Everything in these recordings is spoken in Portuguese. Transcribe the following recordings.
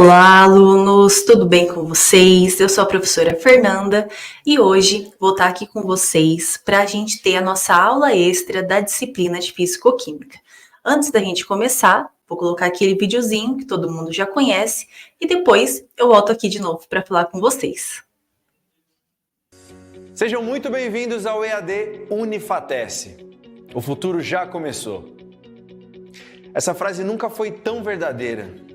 Olá, alunos! Tudo bem com vocês? Eu sou a professora Fernanda e hoje vou estar aqui com vocês para a gente ter a nossa aula extra da disciplina de Físico-Química. Antes da gente começar, vou colocar aquele videozinho que todo mundo já conhece e depois eu volto aqui de novo para falar com vocês. Sejam muito bem-vindos ao EAD Unifatece. O futuro já começou. Essa frase nunca foi tão verdadeira.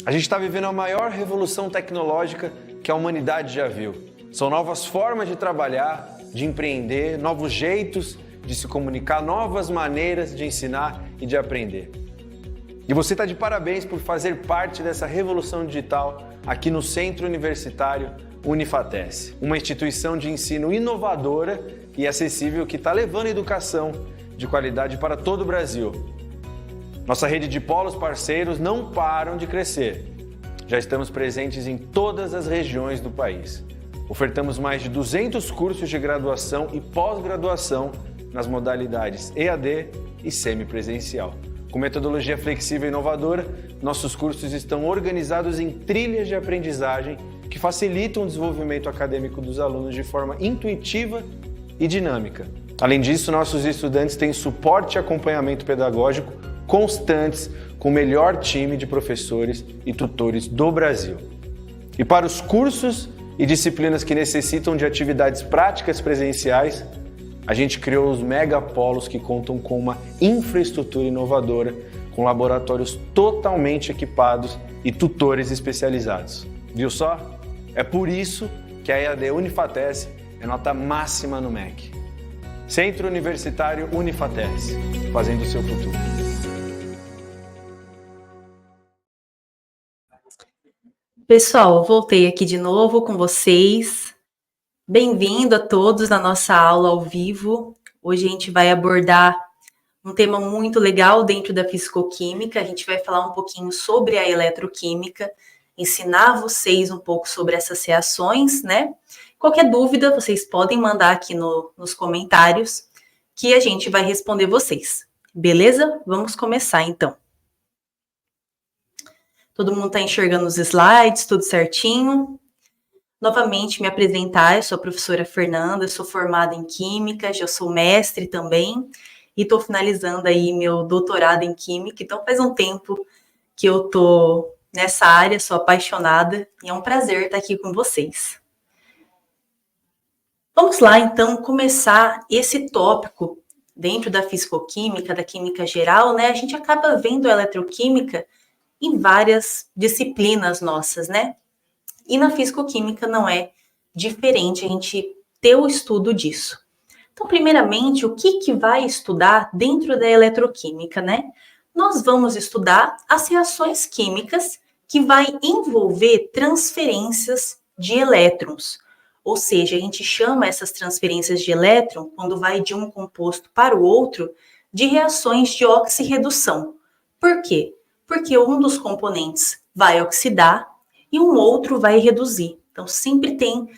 A gente está vivendo a maior revolução tecnológica que a humanidade já viu. São novas formas de trabalhar, de empreender, novos jeitos de se comunicar, novas maneiras de ensinar e de aprender. E você está de parabéns por fazer parte dessa revolução digital aqui no Centro Universitário Unifatece, uma instituição de ensino inovadora e acessível que está levando educação de qualidade para todo o Brasil. Nossa rede de polos parceiros não param de crescer. Já estamos presentes em todas as regiões do país. Ofertamos mais de 200 cursos de graduação e pós-graduação nas modalidades EAD e semipresencial. Com metodologia flexível e inovadora, nossos cursos estão organizados em trilhas de aprendizagem que facilitam o desenvolvimento acadêmico dos alunos de forma intuitiva e dinâmica. Além disso, nossos estudantes têm suporte e acompanhamento pedagógico constantes com o melhor time de professores e tutores do Brasil. E para os cursos e disciplinas que necessitam de atividades práticas presenciais, a gente criou os megapolos que contam com uma infraestrutura inovadora, com laboratórios totalmente equipados e tutores especializados. Viu só? É por isso que a EAD Unifatece é nota máxima no MEC. Centro Universitário Unifatece, fazendo o seu futuro. Pessoal, voltei aqui de novo com vocês. Bem-vindo a todos na nossa aula ao vivo. Hoje a gente vai abordar um tema muito legal dentro da fisicoquímica. A gente vai falar um pouquinho sobre a eletroquímica, ensinar vocês um pouco sobre essas reações, né? Qualquer dúvida, vocês podem mandar aqui nos comentários que a gente vai responder vocês. Beleza? Vamos começar então. Todo mundo está enxergando os slides, tudo certinho. Novamente, me apresentar, eu sou a professora Fernanda, eu sou formada em Química, já sou mestre também, e estou finalizando aí meu doutorado em Química, então faz um tempo que eu estou nessa área, sou apaixonada, e é um prazer estar aqui com vocês. Vamos lá, então, começar esse tópico dentro da fisicoquímica, da química geral, né? A gente acaba vendo a eletroquímica em várias disciplinas nossas, né? E na fisicoquímica não é diferente a gente ter o estudo disso. Então, primeiramente, o que vai estudar dentro da eletroquímica, né? Nós vamos estudar as reações químicas que vai envolver transferências de elétrons. Ou seja, a gente chama essas transferências de elétron, quando vai de um composto para o outro, de reações de oxirredução. Por quê? Porque um dos componentes vai oxidar e um outro vai reduzir. Então, sempre tem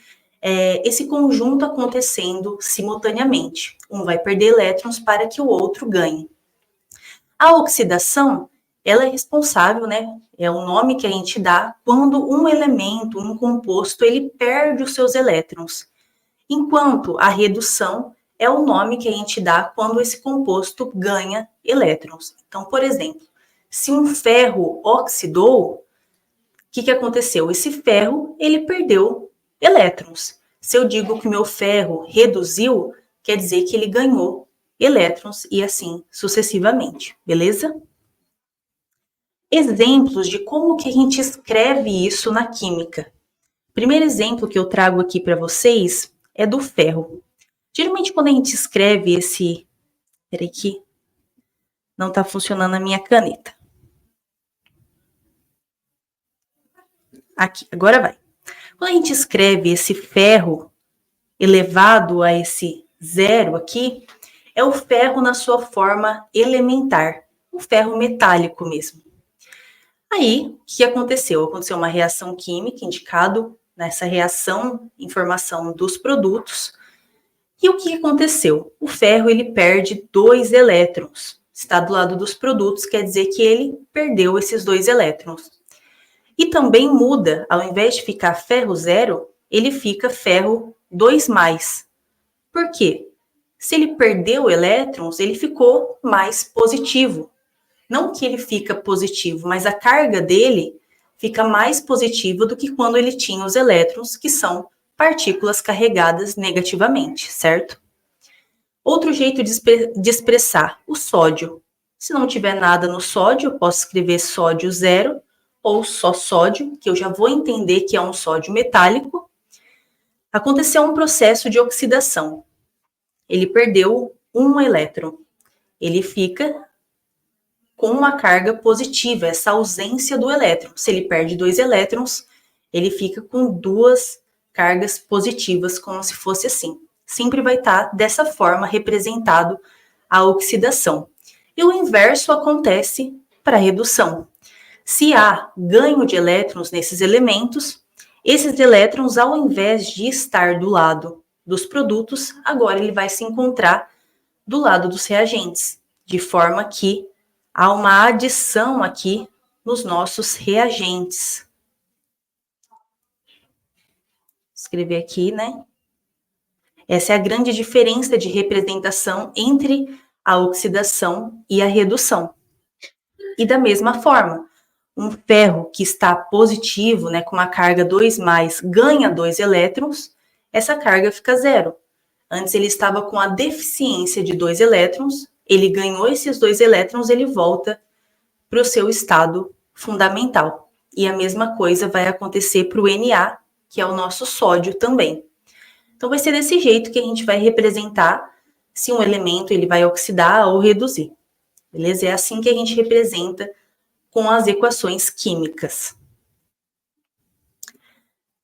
esse conjunto acontecendo simultaneamente. Um vai perder elétrons para que o outro ganhe. A oxidação, ela é responsável, né? É o nome que a gente dá quando um elemento, um composto, ele perde os seus elétrons. Enquanto a redução é o nome que a gente dá quando esse composto ganha elétrons. Então, por exemplo, se um ferro oxidou, o que aconteceu? Esse ferro, ele perdeu elétrons. Se eu digo que o meu ferro reduziu, quer dizer que ele ganhou elétrons e assim sucessivamente, beleza? Exemplos de como que a gente escreve isso na química. O primeiro exemplo que eu trago aqui para vocês é do ferro. Geralmente quando a gente escreve esse... Peraí que não está funcionando a minha caneta. Aqui, agora vai. Quando a gente escreve esse ferro elevado a esse zero aqui, é o ferro na sua forma elementar, o ferro metálico mesmo. Aí, o que aconteceu? Aconteceu uma reação química, indicado nessa reação em formação dos produtos. E o que aconteceu? O ferro, ele perde 2 elétrons. Está do lado dos produtos, quer dizer que ele perdeu esses 2 elétrons. E também muda, ao invés de ficar ferro 0, ele fica ferro 2+. Por quê? Se ele perdeu elétrons, ele ficou mais positivo. Não que ele fica positivo, mas a carga dele fica mais positiva do que quando ele tinha os elétrons, que são partículas carregadas negativamente, certo? Outro jeito de expressar o sódio. Se não tiver nada no sódio, eu posso escrever sódio 0 ou só sódio, que eu já vou entender que é um sódio metálico. Aconteceu um processo de oxidação. Ele perdeu um elétron. Ele fica com uma carga positiva, essa ausência do elétron. Se ele perde 2 elétrons, ele fica com 2 cargas positivas, como se fosse assim. Sempre vai estar dessa forma representado a oxidação. E o inverso acontece para a redução. Se há ganho de elétrons nesses elementos, esses elétrons, ao invés de estar do lado dos produtos, agora ele vai se encontrar do lado dos reagentes, de forma que há uma adição aqui nos nossos reagentes. Escrever aqui, né? Essa é a grande diferença de representação entre a oxidação e a redução. E da mesma forma, um ferro que está positivo, né, com uma carga 2+, ganha 2 elétrons, essa carga fica 0. Antes ele estava com a deficiência de 2 elétrons, ele ganhou esses 2 elétrons, ele volta para o seu estado fundamental. E a mesma coisa vai acontecer para o Na, que é o nosso sódio também. Então vai ser desse jeito que a gente vai representar se um elemento ele vai oxidar ou reduzir. Beleza? É assim que a gente representa com as equações químicas.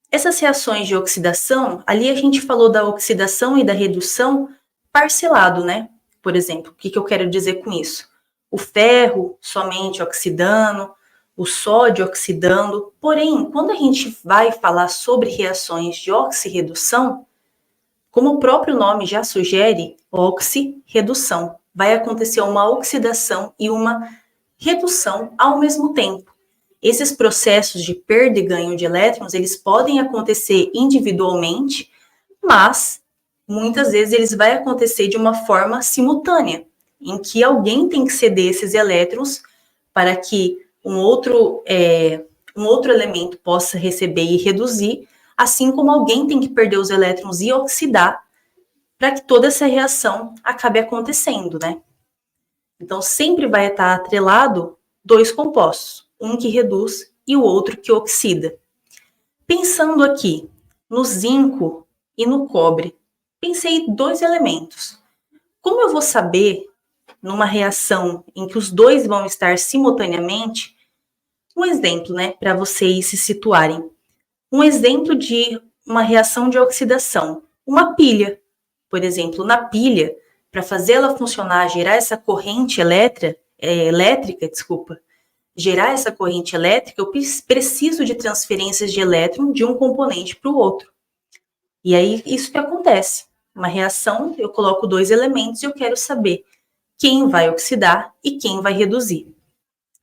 Essas reações de oxidação, ali a gente falou da oxidação e da redução parcelado, né? Por exemplo, o que eu quero dizer com isso? O ferro somente oxidando, o sódio oxidando. Porém, quando a gente vai falar sobre reações de oxirredução, como o próprio nome já sugere, oxirredução. Vai acontecer uma oxidação e uma redução ao mesmo tempo. Esses processos de perda e ganho de elétrons, eles podem acontecer individualmente, mas muitas vezes eles vão acontecer de uma forma simultânea, em que alguém tem que ceder esses elétrons para que um outro elemento possa receber e reduzir, assim como alguém tem que perder os elétrons e oxidar para que toda essa reação acabe acontecendo, né? Então, sempre vai estar atrelado 2 compostos, um que reduz e o outro que oxida. Pensando aqui no zinco e no cobre, pensei 2 elementos. Como eu vou saber, numa reação em que os 2 vão estar simultaneamente, um exemplo, né, para vocês se situarem. Um exemplo de uma reação de oxidação, uma pilha. Por exemplo, na pilha, para fazer ela funcionar, gerar essa corrente elétrica, gerar essa corrente elétrica, eu preciso de transferências de elétron de um componente para o outro. E aí, isso que acontece. Uma reação, eu coloco 2 elementos e eu quero saber quem vai oxidar e quem vai reduzir.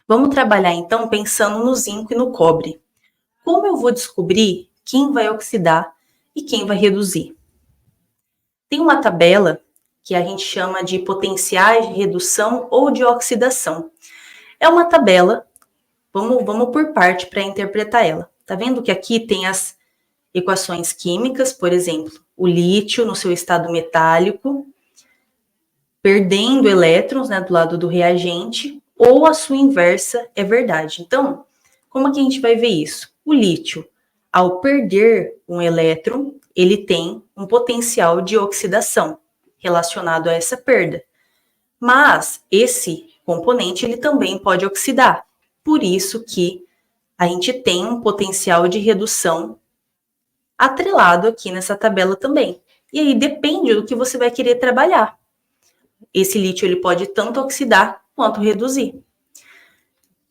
Vamos trabalhar, então, pensando no zinco e no cobre. Como eu vou descobrir quem vai oxidar e quem vai reduzir? Tem uma tabela que a gente chama de potenciais de redução ou de oxidação. É uma tabela, vamos por parte para interpretar ela. Tá vendo que aqui tem as equações químicas, por exemplo, o lítio no seu estado metálico, perdendo elétrons, né, do lado do reagente, ou a sua inversa é verdade. Então, como que a gente vai ver isso? O lítio, ao perder um elétron, ele tem um potencial de oxidação relacionado a essa perda. Mas esse componente ele também pode oxidar. Por isso que a gente tem um potencial de redução atrelado aqui nessa tabela também. E aí depende do que você vai querer trabalhar. Esse lítio ele pode tanto oxidar quanto reduzir.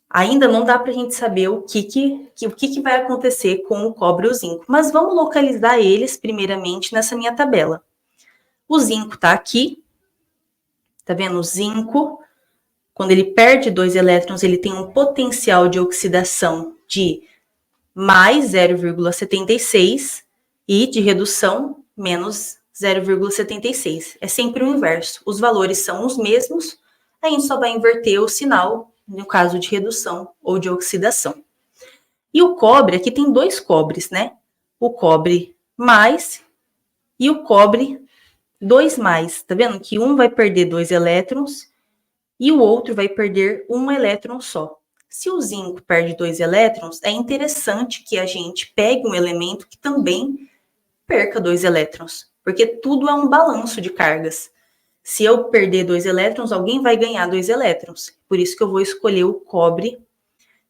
Ainda não dá para a gente saber o que vai acontecer com o cobre e o zinco, mas vamos localizar eles primeiramente nessa minha tabela. O zinco está aqui, tá vendo? O zinco, quando ele perde 2 elétrons, ele tem um potencial de oxidação de mais 0,76 e de redução menos 0,76. É sempre o inverso. Os valores são os mesmos, a gente só vai inverter o sinal no caso de redução ou de oxidação. E o cobre, aqui tem dois cobres, né? O cobre mais e o cobre 2+. Tá vendo que um vai perder 2 elétrons e o outro vai perder 1 elétron só. Se o zinco perde 2 elétrons, é interessante que a gente pegue um elemento que também perca 2 elétrons, porque tudo é um balanço de cargas. Se eu perder 2 elétrons, alguém vai ganhar 2 elétrons. Por isso que eu vou escolher o cobre,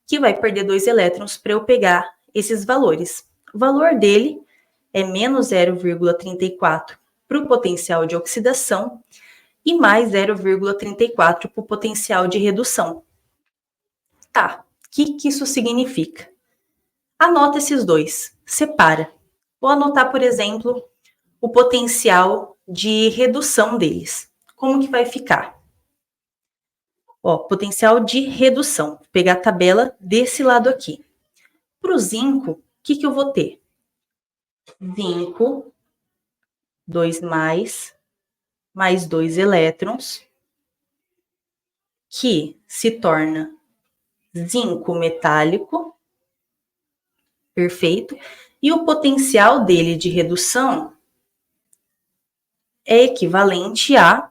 que vai perder 2 elétrons para eu pegar esses valores. O valor dele é menos 0,34 para o potencial de oxidação e mais 0,34 para o potencial de redução. Tá, o que isso significa? Anota esses dois, separa. Vou anotar, por exemplo, o potencial de redução deles. Como que vai ficar? Ó, potencial de redução. Vou pegar a tabela desse lado aqui. Para o zinco, o que eu vou ter? Zinco, 2+, mais 2 elétrons, que se torna zinco metálico, perfeito, e o potencial dele de redução é equivalente a,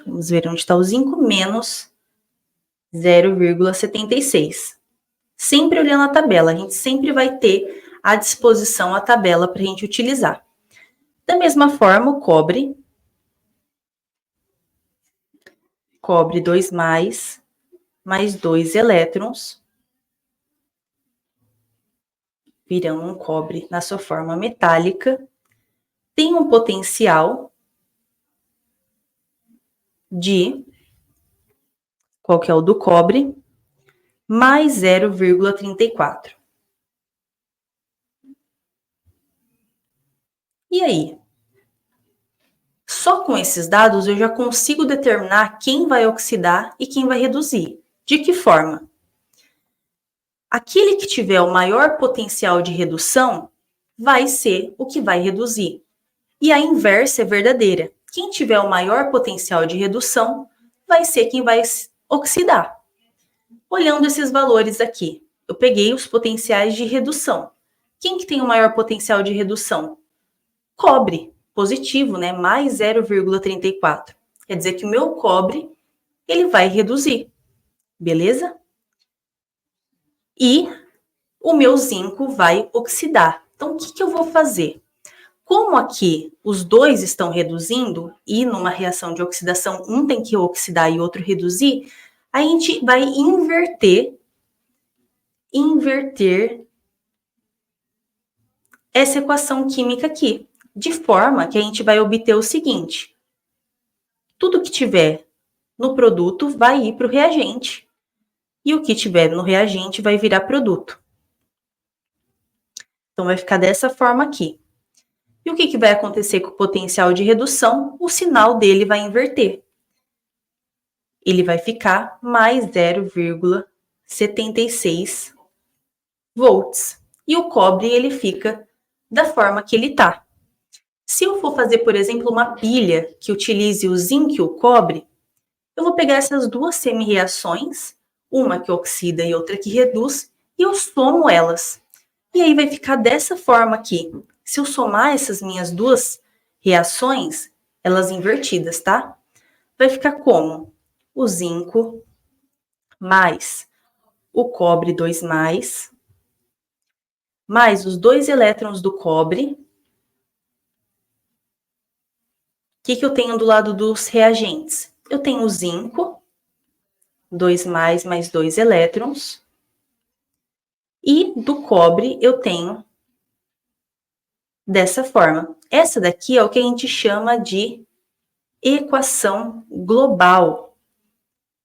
vamos ver onde está o zinco, menos 0,76. Sempre olhando a tabela, a gente sempre vai ter à disposição a tabela para a gente utilizar. Da mesma forma, o cobre 2+, mais 2 elétrons, virando um cobre na sua forma metálica, tem um potencial de, qual que é o do cobre? Mais 0,34. E aí? Só com esses dados eu já consigo determinar quem vai oxidar e quem vai reduzir. De que forma? Aquele que tiver o maior potencial de redução vai ser o que vai reduzir. E a inversa é verdadeira. Quem tiver o maior potencial de redução vai ser quem vai oxidar. Olhando esses valores aqui, eu peguei os potenciais de redução. Quem que tem o maior potencial de redução? Cobre, positivo, né? Mais 0,34. Quer dizer que o meu cobre, ele vai reduzir, beleza? E o meu zinco vai oxidar. Então, o que eu vou fazer? Como aqui os dois estão reduzindo e numa reação de oxidação um tem que oxidar e outro reduzir, a gente vai inverter essa equação química aqui, de forma que a gente vai obter o seguinte: tudo que tiver no produto vai ir para o reagente e o que tiver no reagente vai virar produto. Então, vai ficar dessa forma aqui. E o que vai acontecer com o potencial de redução? O sinal dele vai inverter. Ele vai ficar mais 0,76 volts. E o cobre, ele fica da forma que ele está. Se eu for fazer, por exemplo, uma pilha que utilize o zinco e o cobre, eu vou pegar essas duas semi-reações, uma que oxida e outra que reduz, e eu somo elas. E aí vai ficar dessa forma aqui. Se eu somar essas minhas duas reações, elas invertidas, tá? Vai ficar como? O zinco mais o cobre 2+, mais os 2 elétrons do cobre. O que eu tenho do lado dos reagentes? Eu tenho o zinco, 2+, mais 2 elétrons. E do cobre eu tenho dessa forma. Essa daqui é o que a gente chama de equação global.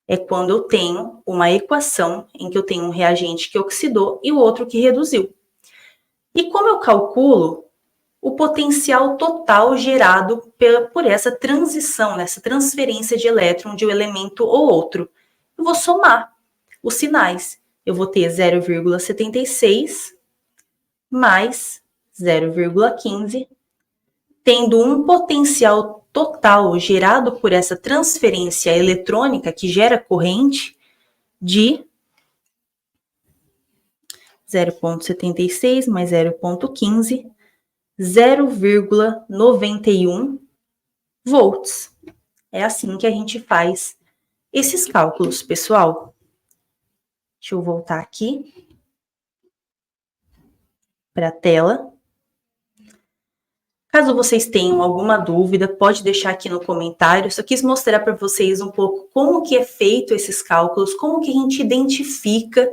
É quando eu tenho uma equação em que eu tenho um reagente que oxidou e o outro que reduziu. E como eu calculo o potencial total gerado por essa transição, essa transferência de elétron de um elemento ou outro? Eu vou somar os sinais. Eu vou ter 0,76 mais 0,15, tendo um potencial total gerado por essa transferência eletrônica que gera corrente de 0,76 mais 0,15, 0,91 volts. É assim que a gente faz esses cálculos, pessoal. Deixa eu voltar aqui para a tela. Caso vocês tenham alguma dúvida, pode deixar aqui no comentário. Eu só quis mostrar para vocês um pouco como que é feito esses cálculos, como que a gente identifica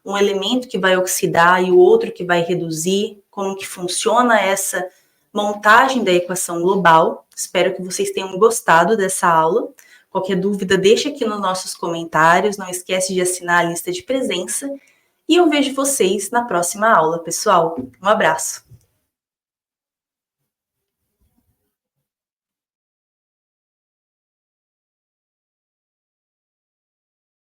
um elemento que vai oxidar e o outro que vai reduzir, como que funciona essa montagem da equação global. Espero que vocês tenham gostado dessa aula. Qualquer dúvida, deixa aqui nos nossos comentários. Não esquece de assinar a lista de presença. E eu vejo vocês na próxima aula, pessoal. Um abraço!